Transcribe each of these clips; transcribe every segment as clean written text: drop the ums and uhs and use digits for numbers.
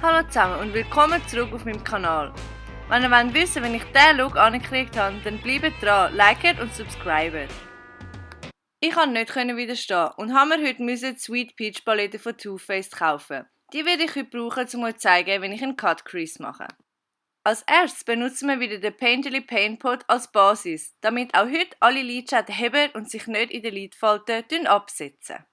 Hallo zusammen und willkommen zurück auf meinem Kanal. Wenn ihr wissen wollt, wenn ich diesen Look angekriegt habe, dann bleibt dran, liket und subscribet. Ich konnte nicht widerstehen und habe mir heute die Sweet Peach Palette von Too Faced kaufen. Die werde ich heute brauchen, um euch zu zeigen, wenn ich einen Cut Crease mache. Als erstes benutzen wir wieder den Painterly Paint Pot als Basis, damit auch heute alle Lidschatten heben und sich nicht in den Lidfalten absetzen.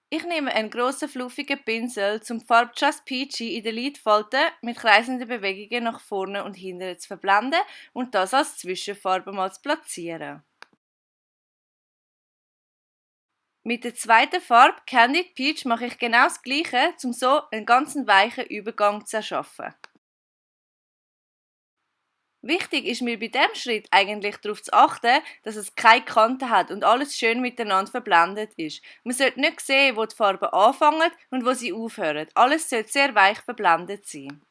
Ich nehme einen grossen fluffigen Pinsel, um die Farbe Just Peachy in den Lidfalten mit kreisenden Bewegungen nach vorne und hinten zu verblenden und das als Zwischenfarbe mal zu platzieren. Mit der zweiten Farbe Candied Peach mache ich genau das Gleiche, um so einen ganz weichen Übergang zu erschaffen. Wichtig ist mir bei diesem Schritt eigentlich darauf zu achten, dass es keine Kanten hat und alles schön miteinander verblendet ist. Man sollte nicht sehen, wo die Farben anfangen und wo sie aufhören. Alles sollte sehr weich verblendet sein.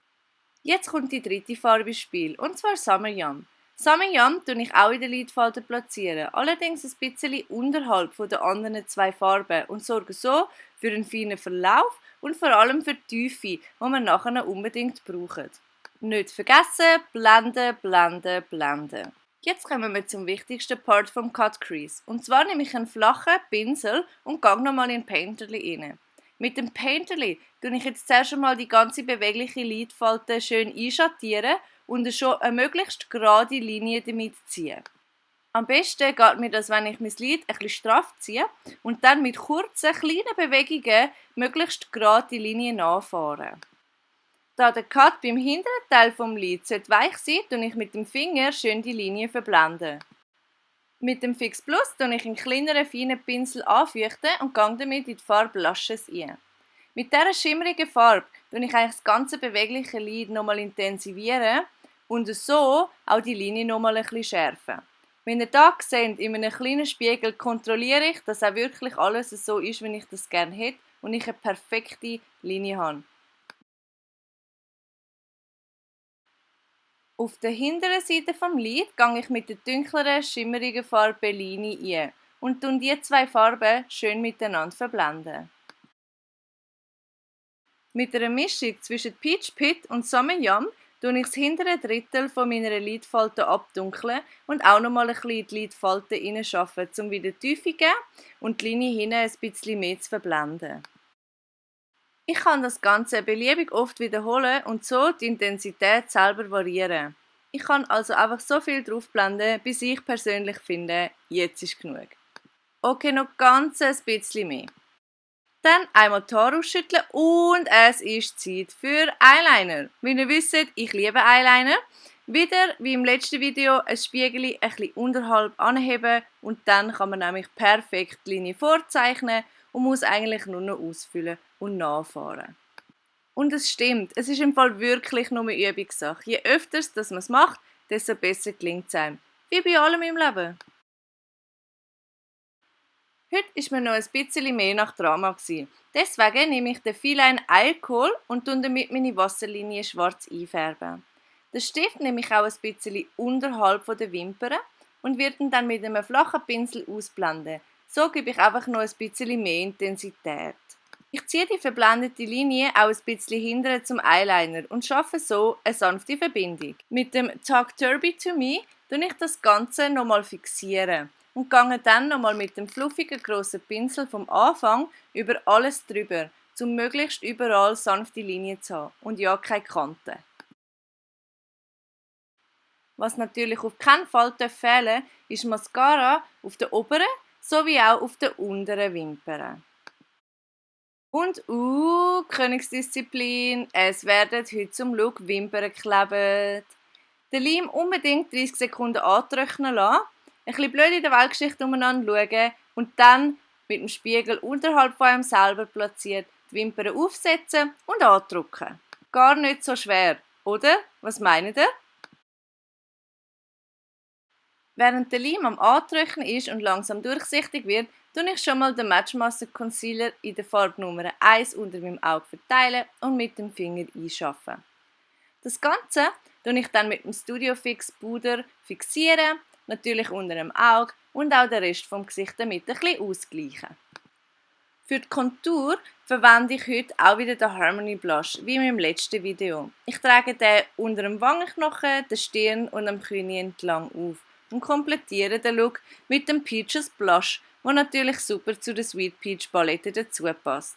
Jetzt kommt die dritte Farbe ins Spiel, und zwar Summer Yum. Summer Yum platziere ich auch in den Lidfalten, allerdings ein bisschen unterhalb der anderen zwei Farben und sorge so für einen feinen Verlauf und vor allem für die Tiefe, die wir nachher unbedingt brauchen. Nicht vergessen, blenden, blenden, blenden. Jetzt kommen wir zum wichtigsten Part vom Cut Crease. Und zwar nehme ich einen flachen Pinsel und gehe nochmal in Painterly rein. Mit dem Painterly tue ich jetzt zuerst einmal die ganze bewegliche Lidfalte schön einschattieren und schon eine möglichst gerade Linie damit ziehen. Am besten geht mir das, wenn ich mein Lid ein bisschen straff ziehe und dann mit kurzen, kleinen Bewegungen möglichst gerade die Linie nachfahren. Da der Cut beim hinteren Teil vom Lid weich sein sollte, tue ich mit dem Finger schön die Linie verblenden. Mit dem Fix Plus tue ich einen kleineren, feinen Pinsel anfeuchten und gehe damit in die Farbe Luscious ein. Mit dieser schimmerigen Farbe tue ich eigentlich das ganze bewegliche Lid nochmal intensivieren und so auch die Linie nochmal ein bisschen schärfen. Wenn ihr hier seht, in einem kleinen Spiegel kontrolliere ich, dass auch wirklich alles so ist, wie ich das gerne hätte und ich eine perfekte Linie habe. Auf der hinteren Seite vom Lid gehe ich mit der dunkleren, schimmerigen Farbe Bellini ein und die zwei Farben schön miteinander verblenden. Mit einer Mischung zwischen Peach Pit und Summer Yum tue ich das hintere Drittel von meiner Lidfalte abdunkeln und auch nochmal ein bisschen in die Lidfalte hineinschaffen, um wieder Tiefe zu geben und die Linie hinten ein bisschen mehr zu verblenden. Ich kann das Ganze beliebig oft wiederholen und so die Intensität selber variieren. Ich kann also einfach so viel draufblenden, bis ich persönlich finde, jetzt ist genug. Okay, noch ganz ein bisschen mehr. Dann einmal die Haare ausschütteln und es ist Zeit für Eyeliner. Wie ihr wisst, ich liebe Eyeliner. Wieder, wie im letzten Video, ein Spiegel ein bisschen unterhalb anheben und dann kann man nämlich perfekt die Linie vorzeichnen und muss eigentlich nur noch ausfüllen und nachfahren. Und es stimmt, es ist im Fall wirklich nur eine Übungssache. Je öfter dass man es macht, desto besser gelingt es einem. Wie bei allem im Leben. Heute war mir noch ein bisschen mehr nach Drama. Deswegen nehme ich den Feline Alkohol und damit meine Wasserlinie schwarz einfärben. Den Stift nehme ich auch ein bisschen unterhalb der Wimpern und werde ihn dann mit einem flachen Pinsel ausblenden. So gebe ich einfach noch ein bisschen mehr Intensität. Ich ziehe die verblendete Linie auch ein bisschen hinterher zum Eyeliner und schaffe so eine sanfte Verbindung. Mit dem Talk Turby to Me tue ich das Ganze nochmal fixieren und gehe dann nochmal mit dem fluffigen grossen Pinsel vom Anfang über alles drüber, um möglichst überall sanfte Linien zu haben und ja, keine Kanten. Was natürlich auf keinen Fall fehlen darf, ist Mascara auf der oberen sowie auch auf der unteren Wimpern. Und Königsdisziplin, es werden heute zum Look Wimpern geklebt. Den Leim unbedingt 30 Sekunden antrocknen lassen, ein bisschen blöd in der Weltgeschichte umeinander schauen und dann mit dem Spiegel unterhalb von einem selber platziert die Wimpern aufsetzen und andrücken. Gar nicht so schwer, oder? Was meint ihr? Während der Leim am Antrocknen ist und langsam durchsichtig wird, tue ich schon mal den Matchmaster Concealer in der Farbe Nummer 1 unter meinem Auge verteilen und mit dem Finger einschaffen. Das Ganze tue ich dann mit dem Studio Fix Puder fixieren, natürlich unter dem Auge und auch den Rest vom Gesicht damit ein bisschen ausgleichen. Für die Kontur verwende ich heute auch wieder den Harmony Blush, wie in meinem letzten Video. Ich trage den unter dem Wangenknochen, der Stirn und am Knie entlang auf und komplettiere den Look mit dem Peaches Blush, der natürlich super zu der Sweet Peach Palette dazu passt.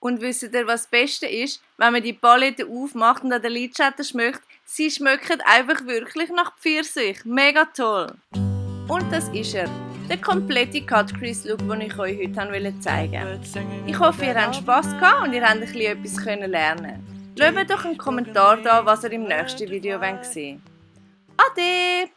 Und wisst ihr, was das Beste ist? Wenn man die Palette aufmacht und an den Lidschatten schmeckt, sie schmecken einfach wirklich nach Pfirsich. Mega toll! Und das ist er. Der komplette Cut Crease Look, den ich euch heute zeigen wollte. Ich hoffe, ihr habt Spass gehabt und ihr habt ein bisschen etwas lernen können. Lasst mir doch einen Kommentar da, was ihr im nächsten Video sehen wollt. Ade!